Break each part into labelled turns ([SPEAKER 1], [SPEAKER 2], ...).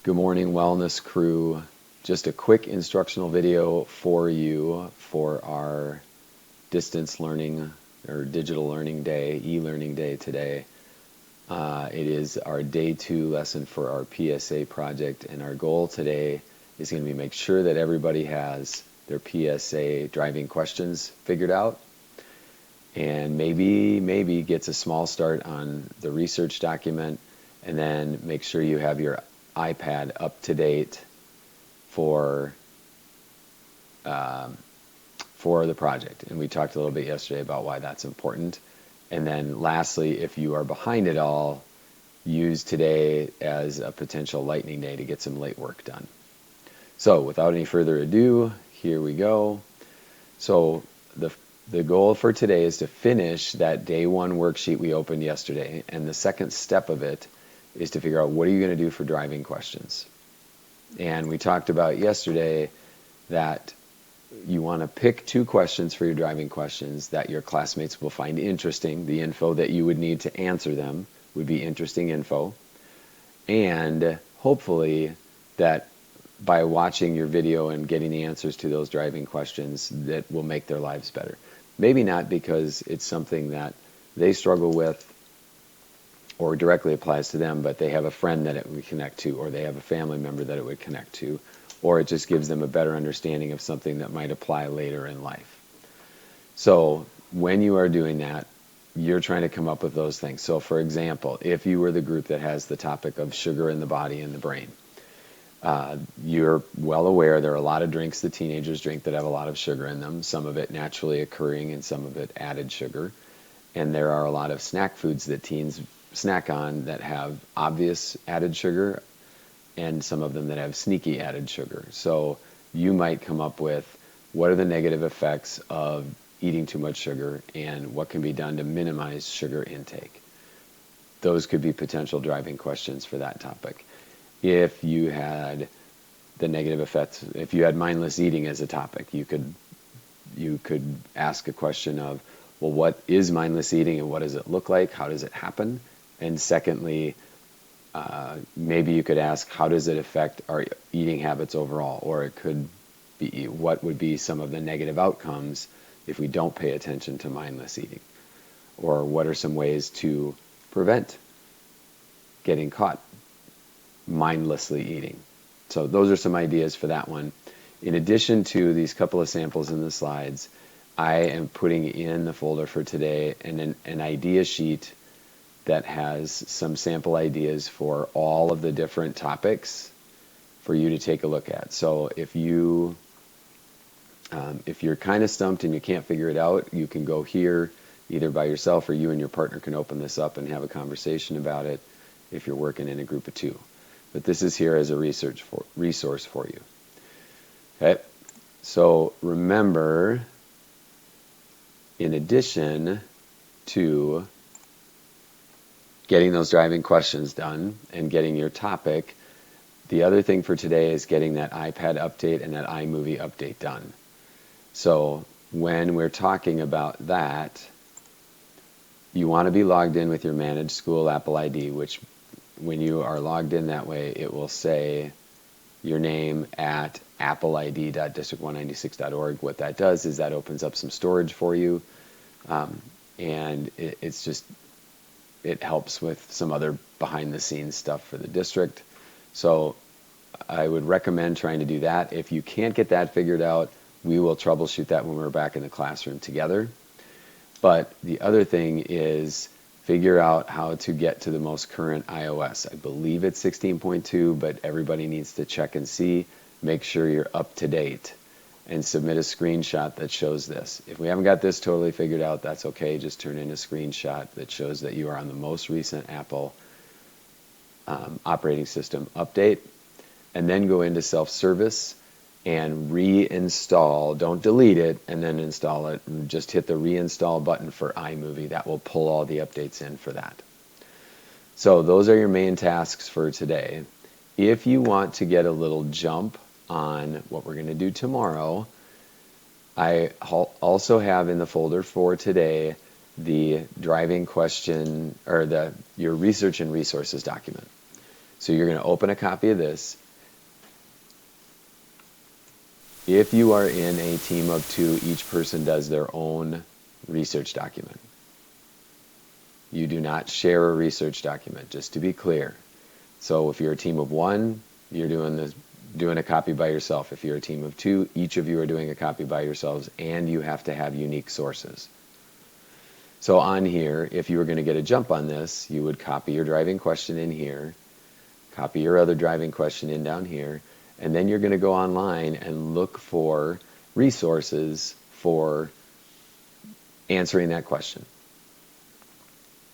[SPEAKER 1] Good morning, wellness crew. Just a quick instructional video for you for our distance learning or digital learning day, e-learning day today. It is our day 2 lesson for our PSA project, and our goal today is going to be make sure that everybody has their PSA driving questions figured out, and maybe gets a small start on the research document, and then make sure you have your iPad up to date for the project. And we talked a little bit yesterday about why that's important. And then lastly, if you are behind it all, use today as a potential lightning day to get some late work done. So without any further ado, here we go. So the goal for today is to finish that day 1 worksheet we opened yesterday, and the second step of it is to figure out what are you going to do for driving questions. And we talked about yesterday that you want to pick 2 questions for your driving questions that your classmates will find interesting. The info that you would need to answer them would be interesting info. And hopefully that by watching your video and getting the answers to those driving questions, that will make their lives better. Maybe not because it's something that they struggle with or directly applies to them, but they have a friend that it would connect to, or they have a family member that it would connect to, or it just gives them a better understanding of something that might apply later in life. So when you are doing that, you're trying to come up with those things. So for example, if you were the group that has the topic of sugar in the body and the brain, you're well aware there are a lot of drinks that teenagers drink that have a lot of sugar in them, some of it naturally occurring and some of it added sugar. And there are a lot of snack foods that teens snack on that have obvious added sugar, and some of them that have sneaky added sugar. So you might come up with what are the negative effects of eating too much sugar and what can be done to minimize sugar intake. Those could be potential driving questions for that topic. If you had the negative effects, if you had mindless eating as a topic, you could ask a question of, well, what is mindless eating and what does it look like? How does it happen? And secondly, maybe you could ask, how does it affect our eating habits overall? Or it could be, what would be some of the negative outcomes if we don't pay attention to mindless eating? Or what are some ways to prevent getting caught mindlessly eating? So those are some ideas for that one. In addition to these couple of samples in the slides, I am putting in the folder for today an idea sheet that has some sample ideas for all of the different topics for you to take a look at. So if you're kind of stumped and you can't figure it out, you can go here either by yourself, or you and your partner can open this up and have a conversation about it if you're working in a group of 2. But this is here as a resource for you. Okay, so remember, in addition to getting those driving questions done and getting your topic, the other thing for today is getting that iPad update and that iMovie update done. So when we're talking about that, you want to be logged in with your managed school Apple ID, which when you are logged in that way, it will say your name at appleid.district196.org. What that does is that opens up some storage for you, and it helps with some other behind-the-scenes stuff for the district. So I would recommend trying to do that. If you can't get that figured out, we will troubleshoot that when we're back in the classroom together. But the other thing is figure out how to get to the most current iOS. I believe it's 16.2, but everybody needs to check and see. Make sure you're up to date and submit a screenshot that shows this. If we haven't got this totally figured out, that's okay. Just turn in a screenshot that shows that you are on the most recent Apple operating system update, and then go into self-service and reinstall. Don't delete it and then install it. Just hit the reinstall button for iMovie. That will pull all the updates in for that. So those are your main tasks for today. If you want to get a little jump on what we're going to do tomorrow, I also have in the folder for today the driving question, or your research and resources document. So you're going to open a copy of this. If you are in a team of 2, each person does their own research document. You do not share a research document, just to be clear. So if you're a team of 1, you're doing a copy by yourself. If you're a team of 2, each of you are doing a copy by yourselves, and you have to have unique sources. So on here, if you were going to get a jump on this, you would copy your driving question in here, copy your other driving question in down here, and then you're going to go online and look for resources for answering that question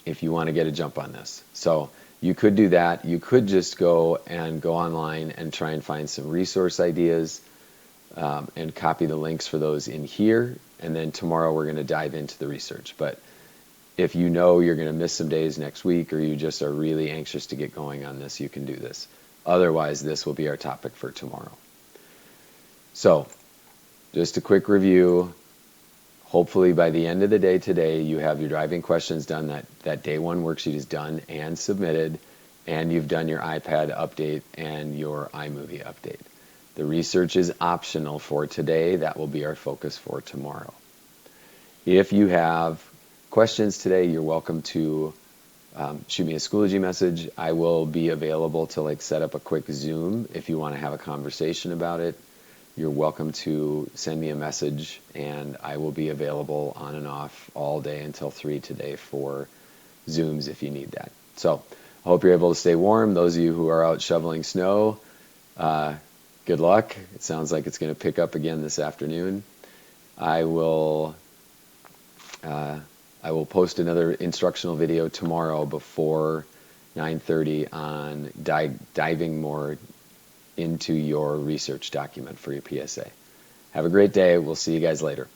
[SPEAKER 1] if you want to get a jump on this. So you could do that. You could just go online and try and find some resource ideas and copy the links for those in here. And then tomorrow we're going to dive into the research. But if you know you're going to miss some days next week, or you just are really anxious to get going on this, you can do this. Otherwise, this will be our topic for tomorrow. So just a quick review. Hopefully by the end of the day today, you have your driving questions done. That day 1 worksheet is done and submitted, and you've done your iPad update and your iMovie update. The research is optional for today. That will be our focus for tomorrow. If you have questions today, you're welcome to shoot me a Schoology message. I will be available to set up a quick Zoom if you want to have a conversation about it. You're welcome to send me a message, and I will be available on and off all day until 3 today for Zooms if you need that. So I hope you're able to stay warm. Those of you who are out shoveling snow, good luck. It sounds like it's going to pick up again this afternoon. I will post another instructional video tomorrow before 9:30 on diving more into your research document for your PSA. Have a great day. We'll see you guys later.